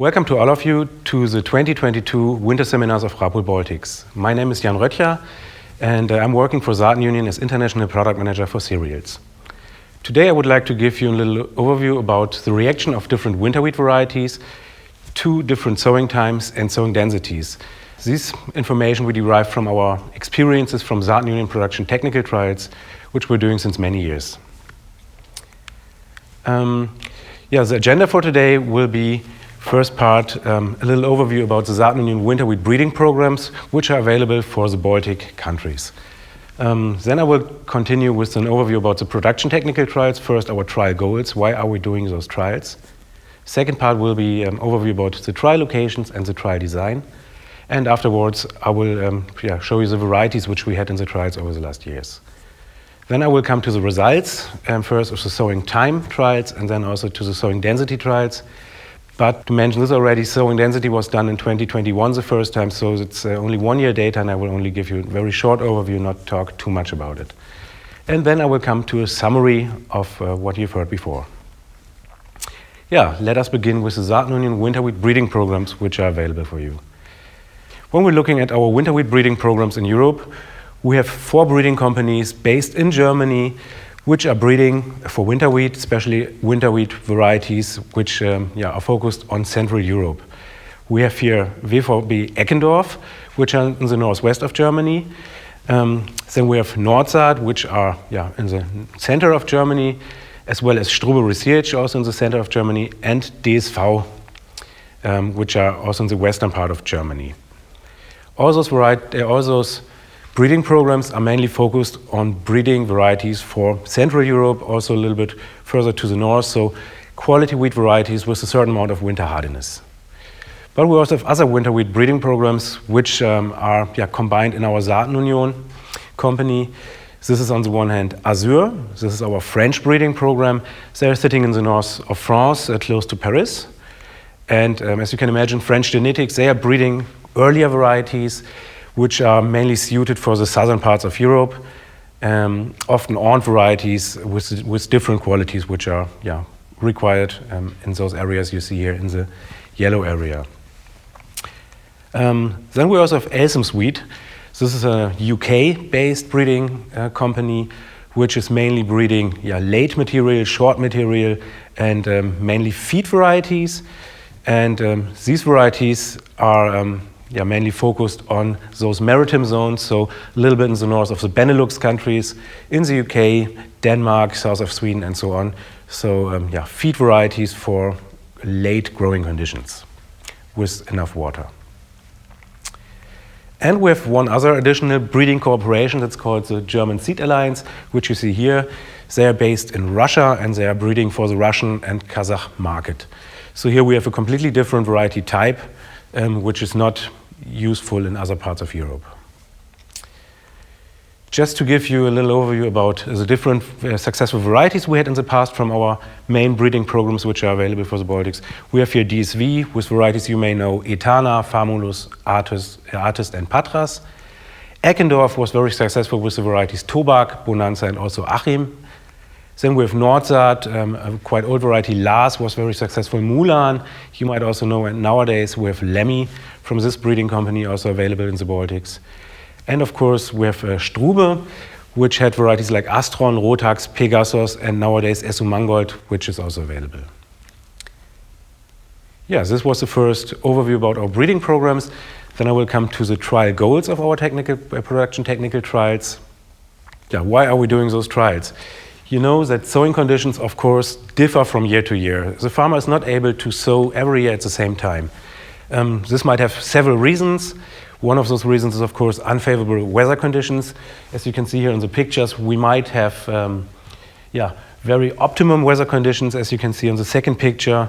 Welcome to all of you to the 2022 winter seminars of Rapooli Baltics. My name is Röttjer and I'm working for Saaten-Unioni as International Product Manager for Cereals. Today I would like to give you a little overview about the reaction of different winter wheat varieties to different sowing times and sowing densities. This information we derive from our experiences from Saaten-Unioni production technical trials, which we're doing since many years. The agenda for today will be first part, a little overview about the Saaten-Unioni winter wheat breeding programs, which are available for the Baltic countries. Then I will continue with an overview about the production technical trials. First, our trial goals. Why are we doing those trials? Second part will be an overview about the trial locations and the trial design. And afterwards, I will show you the varieties which we had in the trials over the last years. Then I will come to the results, first of the sowing time trials, and then also to the sowing density trials. But to mention this already, sowing density was done in 2021 the first time, so it's only 1 year data, and I will only give you a very short overview, not talk too much about it. And then I will come to a summary of what you've heard before. Let us begin with the Saaten-Unioni winter wheat breeding programs, which are available for you. When we're looking at our winter wheat breeding programs in Europe, we have 4 breeding companies based in Germany, which are breeding for winter wheat, especially winter wheat varieties, which are focused on Central Europe. We have here VVB Eckendorf, which are in the northwest of Germany. Then we have Nordsaat, which are in the center of Germany, as well as Strube-Resiec, also in the center of Germany, and DSV, which are also in the western part of Germany. All those breeding programs are mainly focused on breeding varieties for Central Europe, also a little bit further to the north, so quality wheat varieties with a certain amount of winter hardiness. But we also have other winter wheat breeding programs which are combined in our Saaten-Unioni company. This is on the one hand Azur. This is our French breeding program. They're sitting in the north of France, close to Paris. And as you can imagine, French genetics, they are breeding earlier varieties which are mainly suited for the southern parts of Europe, often aunt varieties with different qualities which are required in those areas you see here in the yellow area. Then we also have Elsam's wheat. This is a UK-based breeding company which is mainly breeding late material, short material, and mainly feed varieties. And these varieties are mainly focused on those maritime zones, so a little bit in the north of the Benelux countries, in the UK, Denmark, south of Sweden, and so on. So feed varieties for late growing conditions with enough water. And we have one other additional breeding cooperation that's called the German Seed Alliance, which you see here. They are based in Russia and they are breeding for the Russian and Kazakh market. So here we have a completely different variety type, which is not useful in other parts of Europe. Just to give you a little overview about the different successful varieties we had in the past from our main breeding programs which are available for the Baltics. We have here DSV with varieties you may know, Etana, Famulus, Artist and Patras. Eckendorf was very successful with the varieties Tobak, Bonanza and also Achim. Then we have Nordsaat, a quite old variety. Lars was very successful. Mulan, you might also know, and nowadays we have Lemmy from this breeding company also available in the Baltics. And of course we have Strube, which had varieties like Astron, Rotax, Pegasus, and nowadays Esu Mangold, which is also available. This was the first overview about our breeding programs. Then I will come to the trial goals of our production technical trials. Why are we doing those trials? You know that sowing conditions, of course, differ from year to year. The farmer is not able to sow every year at the same time. This might have several reasons. One of those reasons is, of course, unfavorable weather conditions. As you can see here in the pictures, we might have very optimum weather conditions, as you can see on the second picture.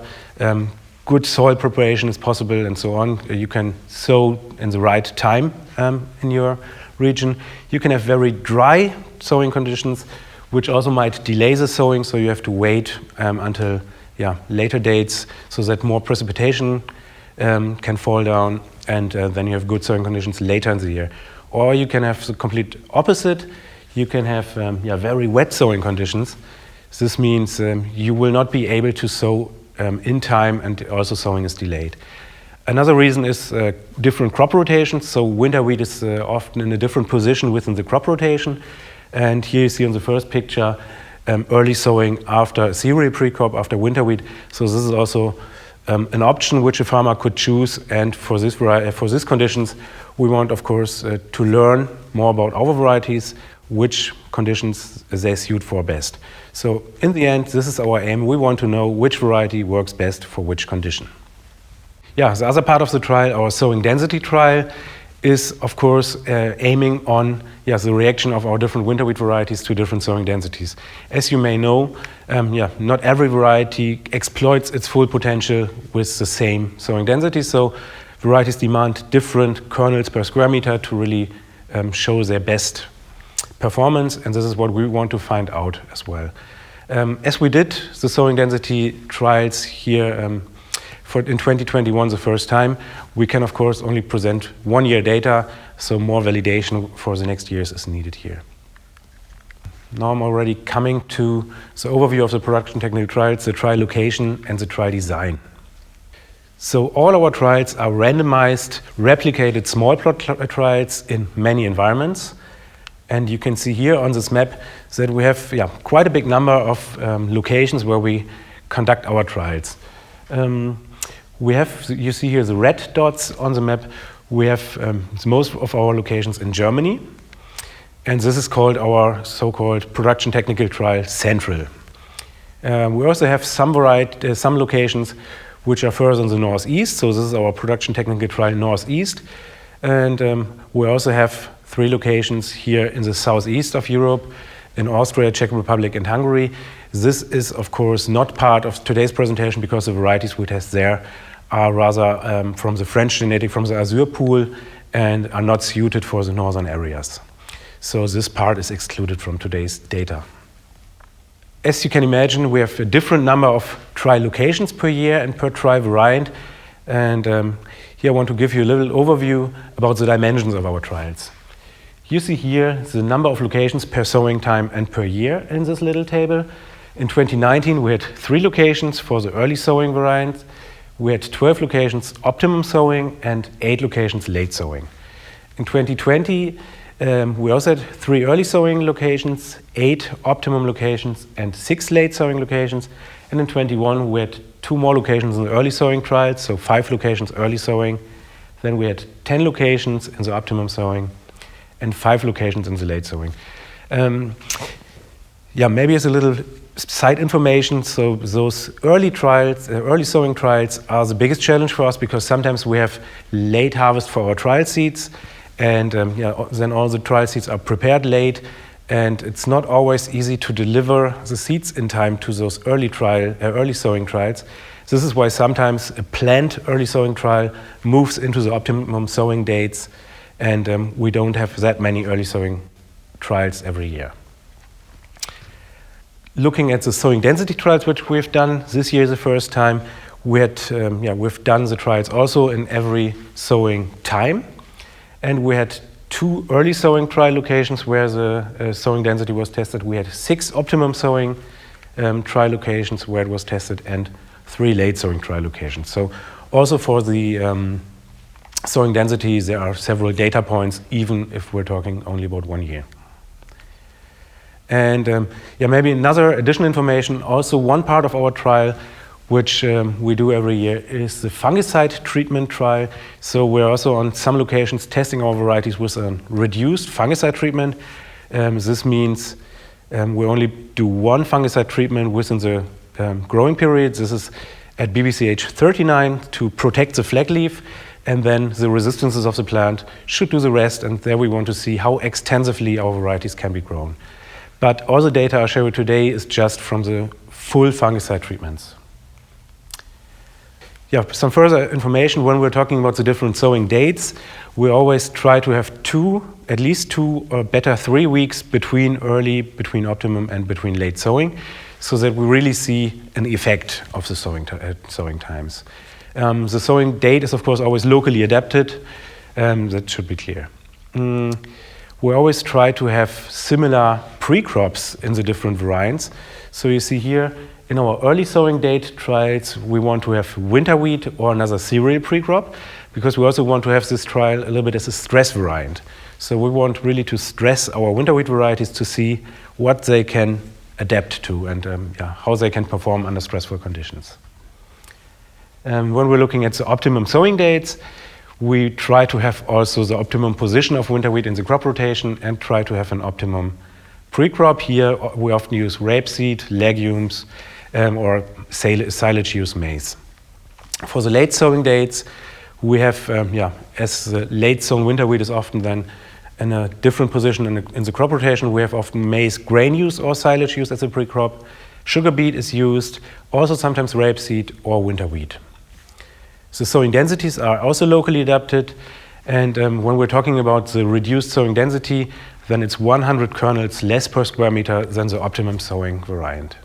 Good soil preparation is possible and so on. You can sow in the right time in your region. You can have very dry sowing conditions, which also might delay the sowing, so you have to wait until later dates so that more precipitation can fall down, and then you have good sowing conditions later in the year. Or you can have the complete opposite. You can have very wet sowing conditions. This means you will not be able to sow in time, and also sowing is delayed. Another reason is different crop rotations. So winter wheat is often in a different position within the crop rotation. And here you see on the first picture early sowing after cereal pre-crop, after winter wheat. So this is also an option which a farmer could choose. And for these conditions, we want, of course, to learn more about our varieties, which conditions they suit for best. So in the end, this is our aim. We want to know which variety works best for which condition. Yeah, the other part of the trial, our sowing density trial, is of course aiming on the reaction of our different winter wheat varieties to different sowing densities. As you may know, not every variety exploits its full potential with the same sowing density. So varieties demand different kernels per square meter to really show their best performance, and this is what we want to find out as well. As we did the sowing density trials here in 2021 the first time, we can of course only present 1 year data, so more validation for the next years is needed here. Now I'm already coming to the overview of the production technical trials, the trial location and the trial design. So all our trials are randomized, replicated small plot trials in many environments. And you can see here on this map that we have quite a big number of locations where we conduct our trials. You see here the red dots on the map. We have most of our locations in Germany. And this is called our so-called production technical trial central. We also have some locations which are further in the northeast. So this is our production technical trial northeast. And we also have 3 locations here in the southeast of Europe, in Austria, Czech Republic, and Hungary. This is, of course, not part of today's presentation because the varieties we test there are rather from the French genetic, from the Azure pool, and are not suited for the northern areas. So this part is excluded from today's data. As you can imagine, we have a different number of trial locations per year and per trial variant. And here I want to give you a little overview about the dimensions of our trials. You see here the number of locations per sowing time and per year in this little table. In 2019, we had 3 locations for the early sowing variant. We had 12 locations optimum sowing and 8 locations late sowing. In 2020, we also had 3 early sowing locations, 8 optimum locations, and 6 late sowing locations. And in 2021, we had 2 more locations in the early sowing trials, so 5 locations early sowing. Then we had 10 locations in the optimum sowing and 5 locations in the late sowing. Maybe as a little side information, so those early trials, early sowing trials are the biggest challenge for us because sometimes we have late harvest for our trial seeds, and then all the trial seeds are prepared late, and it's not always easy to deliver the seeds in time to those early sowing trials. This is why sometimes a planned early sowing trial moves into the optimum sowing dates, and we don't have that many early sowing trials every year. Looking at the sowing density trials, which we've done this year the first time, we've done the trials also in every sowing time, and we had 2 early sowing trial locations where the sowing density was tested. We had 6 optimum sowing trial locations where it was tested, and 3 late sowing trial locations. So also for the sowing density, there are several data points, even if we're talking only about 1 year. And maybe another additional information, also one part of our trial, which we do every year, is the fungicide treatment trial. So we're also on some locations testing our varieties with a reduced fungicide treatment. This means we only do 1 fungicide treatment within the growing period. This is at BBCH 39 to protect the flag leaf, and then the resistances of the plant should do the rest, and there we want to see how extensively our varieties can be grown. But all the data I show you today is just from the full fungicide treatments. Some further information when we're talking about the different sowing dates. We always try to have at least 2 or better 3 weeks between optimum and between late sowing, so that we really see an effect of the sowing times. The sowing date is of course always locally adapted. That should be clear. We always try to have similar pre-crops in the different variants. So you see here in our early sowing date trials, we want to have winter wheat or another cereal pre-crop, because we also want to have this trial a little bit as a stress variant. So we want really to stress our winter wheat varieties to see what they can adapt to and how they can perform under stressful conditions. When we're looking at the optimum sowing dates, we try to have also the optimum position of winter wheat in the crop rotation and try to have an optimum pre-crop. Here we often use rapeseed, legumes, or silage use maize. For the late sowing dates, we have, as the late sown winter wheat is often then in a different position in the crop rotation, we have often maize grain use or silage use as a pre-crop. Sugar beet is used, also sometimes rapeseed or winter wheat. The sowing densities are also locally adapted, and when we're talking about the reduced sowing density, then it's 100 kernels less per square meter than the optimum sowing variant.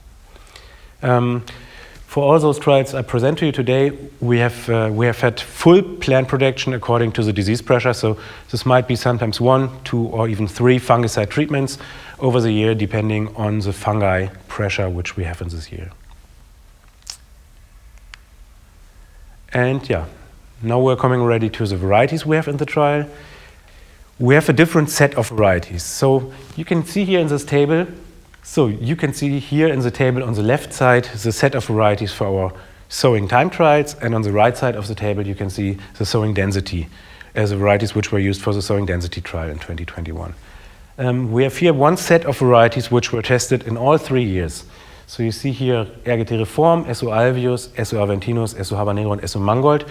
For all those trials I present to you today, we have had full plant protection according to the disease pressure. So this might be sometimes 1, 2, or even 3 fungicide treatments over the year, depending on the fungi pressure which we have in this year. And now we're coming already to the varieties we have in the trial. We have a different set of varieties. So you can see here in this table, on the left side the set of varieties for our sowing time trials, and on the right side of the table you can see the sowing density as the varieties which were used for the sowing density trial in 2021. We have here one set of varieties which were tested in all 3 years. So you see here RGT Reform, SO Alvius, SO Aventinus, SO Habanero, and SO Mangold,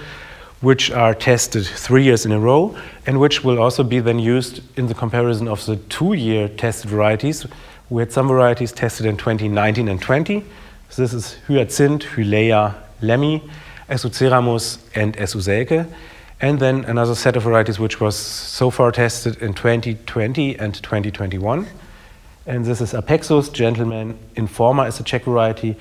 which are tested 3 years in a row, and which will also be then used in the comparison of the 2-year tested varieties. We had some varieties tested in 2019 and 20. So this is Hyacinth, Hylea, Lemmy, SO Ceramus, and SO Selke. And then another set of varieties which was so far tested in 2020 and 2021. And this is Apexus, Gentleman, Informa is a Czech variety,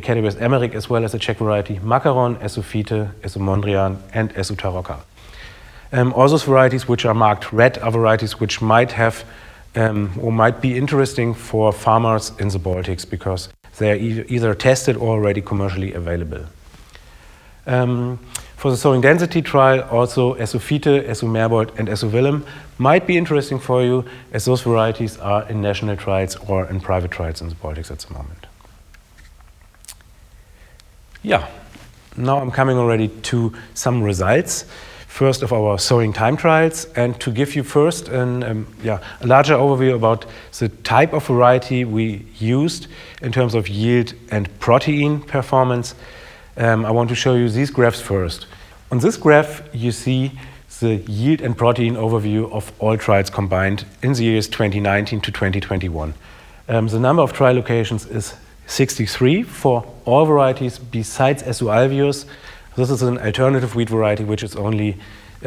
Cannabis Emmerich as well as a Czech variety, Macaron, SO Fite, SO Mondrian, and SO Tarocca. All those varieties which are marked red are varieties which might have or might be interesting for farmers in the Baltics because they are either tested or already commercially available. For the sowing density trial, also SO Fite, SO Merbold, and SO Willem might be interesting for you, as those varieties are in national trials or in private trials in the Baltics at the moment. Now I'm coming already to some results. First of our sowing time trials, and to give you first a larger overview about the type of variety we used in terms of yield and protein performance. I want to show you these graphs first. On this graph, you see the yield and protein overview of all trials combined in the years 2019 to 2021. The number of trial locations is 63 for all varieties besides SO Alvius. This is an alternative wheat variety which is only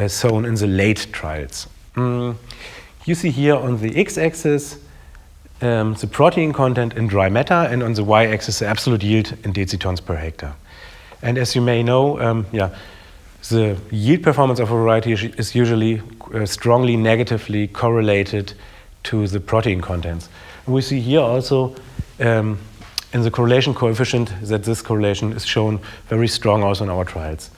sown in the late trials. You see here on the x-axis the protein content in dry matter, and on the y-axis the absolute yield in decitons per hectare. And as you may know, the yield performance of a variety is usually strongly negatively correlated to the protein contents. And we see here also in the correlation coefficient that this correlation is shown very strong also in our trials.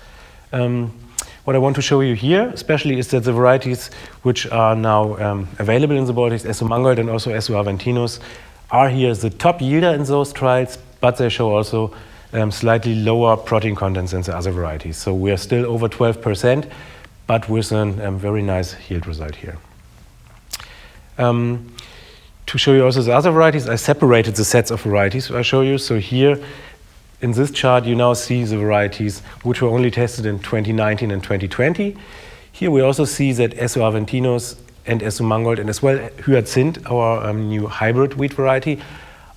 What I want to show you here especially is that the varieties which are now available in the Baltics, SO Mangold and also SO Aventinus, are here the top yielder in those trials, but they show also slightly lower protein contents than the other varieties. So we are still over 12%, but with a very nice yield result here. To show you also the other varieties, I separated the sets of varieties I show you. So here in this chart, you now see the varieties which were only tested in 2019 and 2020. Here we also see that SO Aventinus and SO Mangold and as well Hyacinth, our new hybrid wheat variety,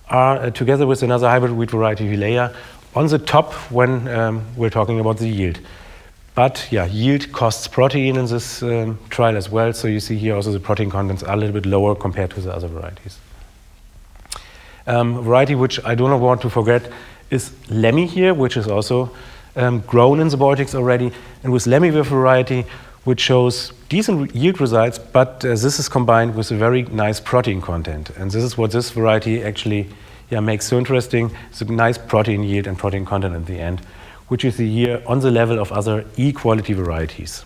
are together with another hybrid wheat variety, Hylea, on the top when we're talking about the yield. But yield costs protein in this trial as well. So you see here also the protein contents are a little bit lower compared to the other varieties. Variety which I do not want to forget is Lemmy here, which is also grown in the Baltics already. And with Lemmy we have a variety which shows decent yield results, but this is combined with a very nice protein content. And this is what this variety actually makes so interesting. It's a nice protein yield and protein content in the end, which you see here on the level of other E-quality varieties.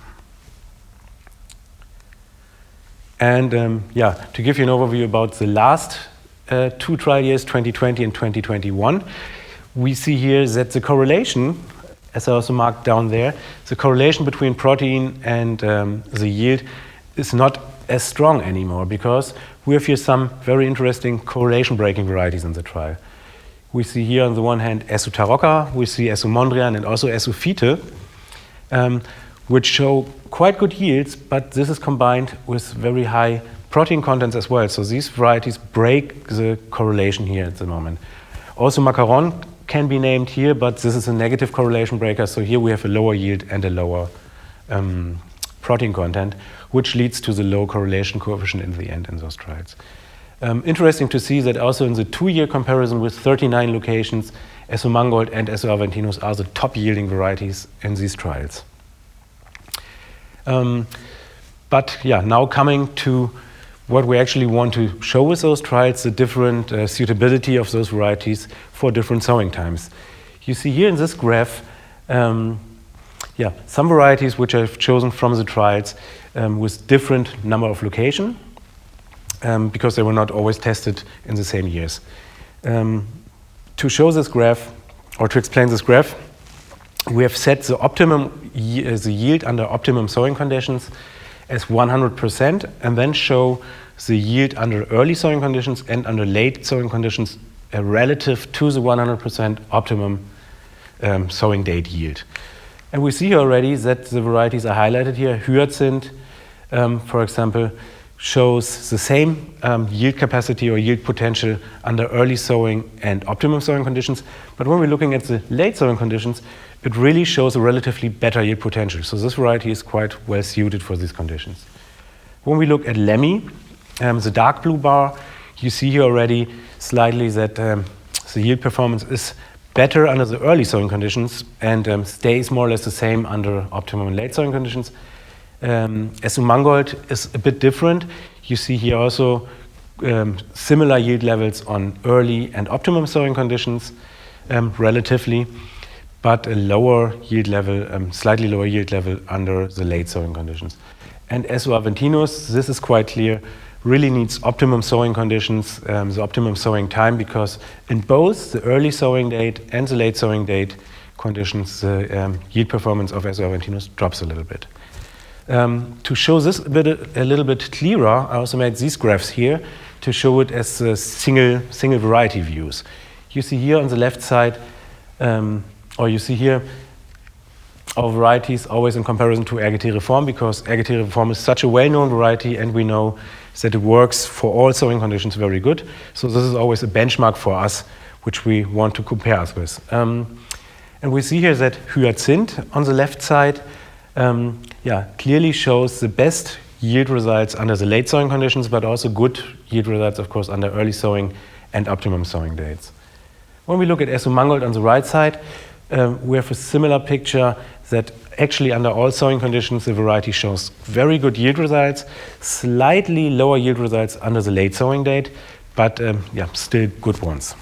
And to give you an overview about the last 2 trial years, 2020 and 2021, we see here that the correlation, as I also marked down there, the correlation between protein and the yield is not as strong anymore, because we have here some very interesting correlation breaking varieties in the trial. We see here on the one hand S. tarocca, we see S. mondrian and also S. phyte, which show quite good yields, but this is combined with very high protein contents as well. So these varieties break the correlation here at the moment. Also macaron can be named here, but this is a negative correlation breaker. So here we have a lower yield and a lower protein content, which leads to the low correlation coefficient in the end in those trials. Interesting to see that also in the 2-year comparison with 39 locations, S. mangold and S. aventinus are the top yielding varieties in these trials. But now coming to what we actually want to show with those trials, the different suitability of those varieties for different sowing times. You see here in this graph, some varieties which I've chosen from the trials with different number of location, because they were not always tested in the same years. To show this graph, or to explain this graph, we have set the optimum the yield under optimum sowing conditions as 100%, and then show the yield under early sowing conditions and under late sowing conditions relative to the 100% optimum sowing date yield. And we see already that the varieties are highlighted here. Hyacinth, for example, shows the same yield capacity or yield potential under early sowing and optimum sowing conditions. But when we're looking at the late sowing conditions, it really shows a relatively better yield potential. So this variety is quite well suited for these conditions. When we look at Lemmy, the dark blue bar, you see here already slightly that the yield performance is better under the early sowing conditions and stays more or less the same under optimum and late sowing conditions. S. mangold is a bit different. You see here also similar yield levels on early and optimum sowing conditions relatively, but a lower yield level, slightly lower yield level under the late sowing conditions. And S. aventinus, this is quite clear, really needs optimum sowing conditions, the optimum sowing time, because in both the early sowing date and the late sowing date conditions, the yield performance of S. aventinus drops a little bit. To show this a little bit clearer, I also made these graphs here to show it as single variety views. You see here on the left side, or you see here our varieties always in comparison to Ergetiriform, because Ergetiriform is such a well-known variety and we know that it works for all sowing conditions very good. So this is always a benchmark for us, which we want to compare us with. And we see here that Hyacinth on the left side clearly shows the best yield results under the late sowing conditions, but also good yield results, of course, under early sowing and optimum sowing dates. When we look at S. mangold on the right side, we have a similar picture that actually under all sowing conditions, the variety shows very good yield results, slightly lower yield results under the late sowing date, but still good ones.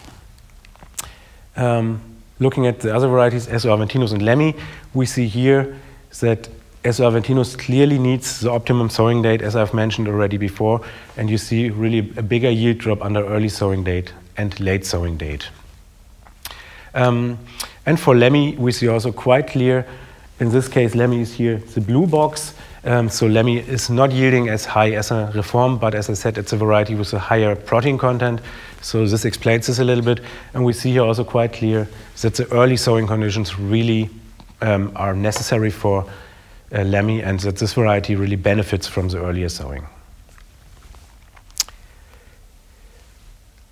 Looking at the other varieties, S. aventinus and Lemmy, we see here that S. aventinus clearly needs the optimum sowing date, as I've mentioned already before, and you see really a bigger yield drop under early sowing date and late sowing date. And for Lemmy, we see also quite clear, in this case, Lemmy is here, the blue box. So Lemmy is not yielding as high as a Reform, but as I said, it's a variety with a higher protein content. So this explains this a little bit. And we see here also quite clear that the early sowing conditions really are necessary for Lemmy, and that this variety really benefits from the earlier sowing.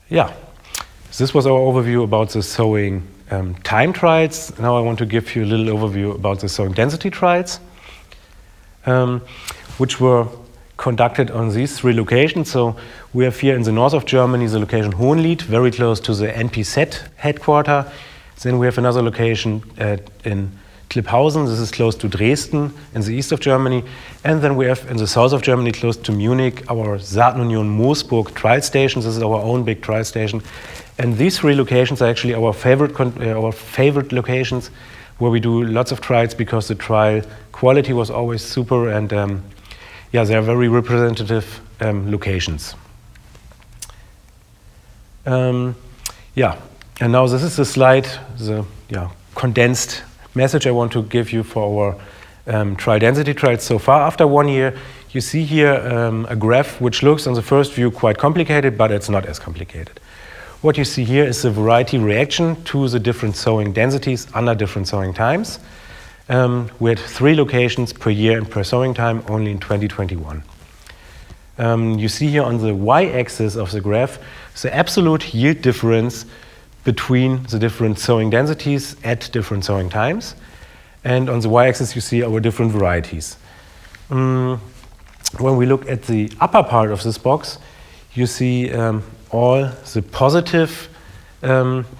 Yeah, this was our overview about the sowing time trials. Now I want to give you a little overview about the sowing density trials, which were conducted on these 3 locations. So we have here in the north of Germany the location Hohenlied, very close to the NPZ headquarter. Then we have another location in Klipphausen, this is close to Dresden in the east of Germany. And then we have in the south of Germany, close to Munich, our Saaten-Unioni Moosburg trial station. This is our own big trial station. And these 3 locations are actually our favorite locations where we do lots of trials because the trial quality was always super, and yeah, they are very representative locations. Yeah, and now this is the slide, the condensed message I want to give you for our trial density trials so far. After 1 year, you see here a graph which looks on the first view quite complicated, but it's not as complicated. What you see here is the variety reaction to the different sowing densities under different sowing times. We had 3 locations per year and per sowing time only in 2021. You see here on the y-axis of the graph the absolute yield difference between the different sowing densities at different sowing times. And on the y-axis you see our different varieties. When we look at the upper part of this box, you see all the positive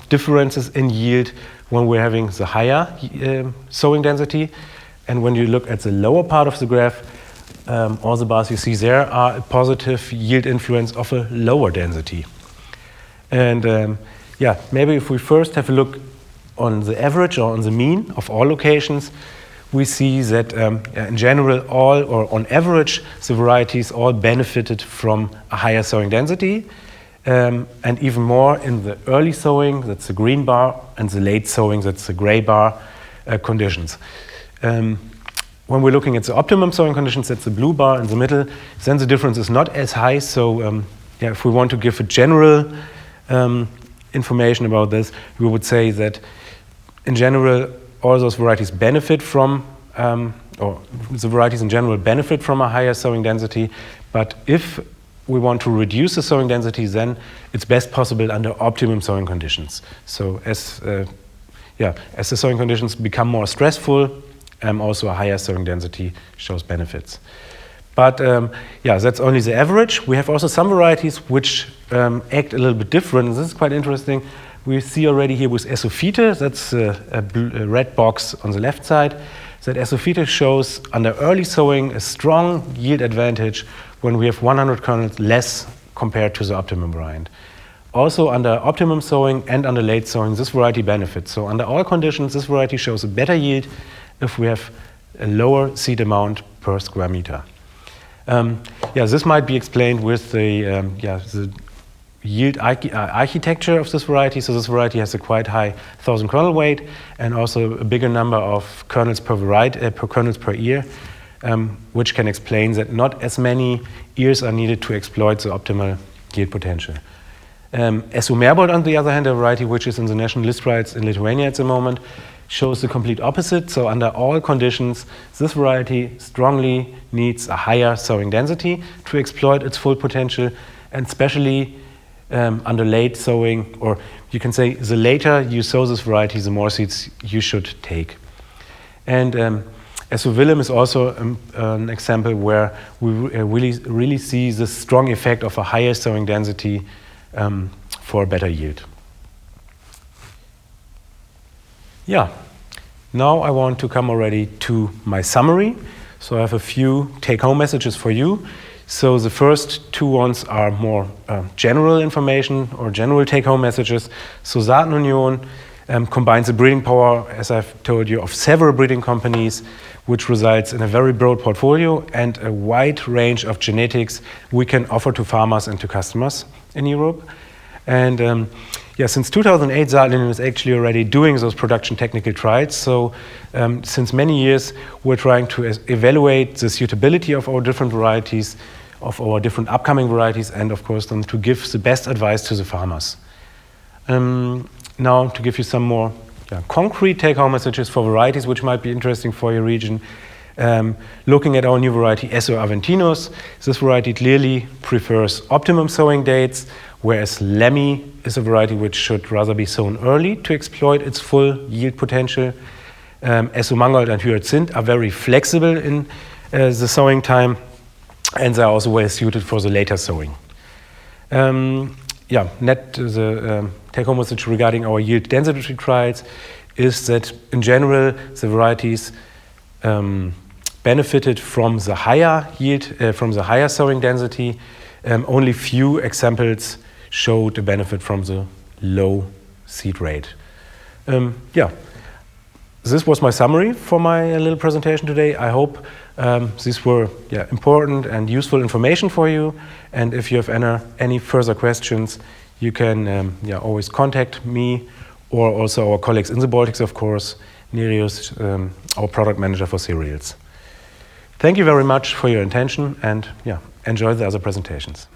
differences in yield when we're having the higher sowing density. And when you look at the lower part of the graph, all the bars you see there are a positive yield influence of a lower density. And yeah, maybe if we first have a look on the average or on the mean of all locations, we see that in general all, or on average, the varieties all benefited from a higher sowing density. And even more in the early sowing, that's the green bar, and the late sowing, that's the gray bar conditions. When we're looking at the optimum sowing conditions, that's the blue bar in the middle, then the difference is not as high. So yeah, if we want to give a general information about this, we would say that in general, all those varieties benefit from, or the varieties in general benefit from a higher sowing density. But if we want to reduce the sowing density, then it's best possible under optimum sowing conditions. So as the sowing conditions become more stressful, also a higher sowing density shows benefits. But yeah, that's only the average. We have also some varieties which act a little bit different. This is quite interesting. We see already here with Esophyte, that's a red box on the left side, that Esophyte shows under early sowing a strong yield advantage when we have 100 kernels less compared to the optimum variant. Also under optimum sowing and under late sowing, this variety benefits. So under all conditions, this variety shows a better yield if we have a lower seed amount per square meter. Yeah, this might be explained with the yield architecture of this variety. So this variety has a quite high 1,000 kernel weight and also a bigger number of kernels per variety, kernels per ear, which can explain that not as many ears are needed to exploit the optimal yield potential. SU Merbold, on the other hand, a variety which is in the national list rights in Lithuania at the moment, shows the complete opposite. So under all conditions, this variety strongly needs a higher sowing density to exploit its full potential, and especially under late sowing, or you can say the later you sow this variety, the more seeds you should take. And SU Willem is also an example where we really see the strong effect of a higher sowing density for a better yield. Yeah, now I want to come already to my summary. So I have a few take-home messages for you. So the first 2 ones are more general information or general take-home messages. So Saaten-Unioni combines the breeding power, as I've told you, of several breeding companies, which results in a very broad portfolio and a wide range of genetics we can offer to farmers and to customers in Europe. And yeah, since 2008, Saaten-Unioni is actually already doing those production technical trials. So since many years, we're trying to evaluate the suitability of our different varieties, of our different upcoming varieties, and of course then to give the best advice to the farmers. Now to give you some more concrete take-home messages for varieties which might be interesting for your region. Looking at our new variety, Esso Aventinus, this variety clearly prefers optimum sowing dates, whereas Lemmy is a variety which should rather be sown early to exploit its full yield potential. Esso Mangold and Hyacinth are very flexible in the sowing time, and they are also well suited for the later sowing. Yeah, the take-home message regarding our yield density trials is that in general the varieties benefited from the higher yield, from the higher sowing density. Only few examples showed a benefit from the low seed rate. This was my summary for my little presentation today. I hope these were important and useful information for you. And if you have any further questions, you can always contact me or also our colleagues in the Baltics, of course, Nereus, our product manager for cereals. Thank you very much for your attention, and enjoy the other presentations.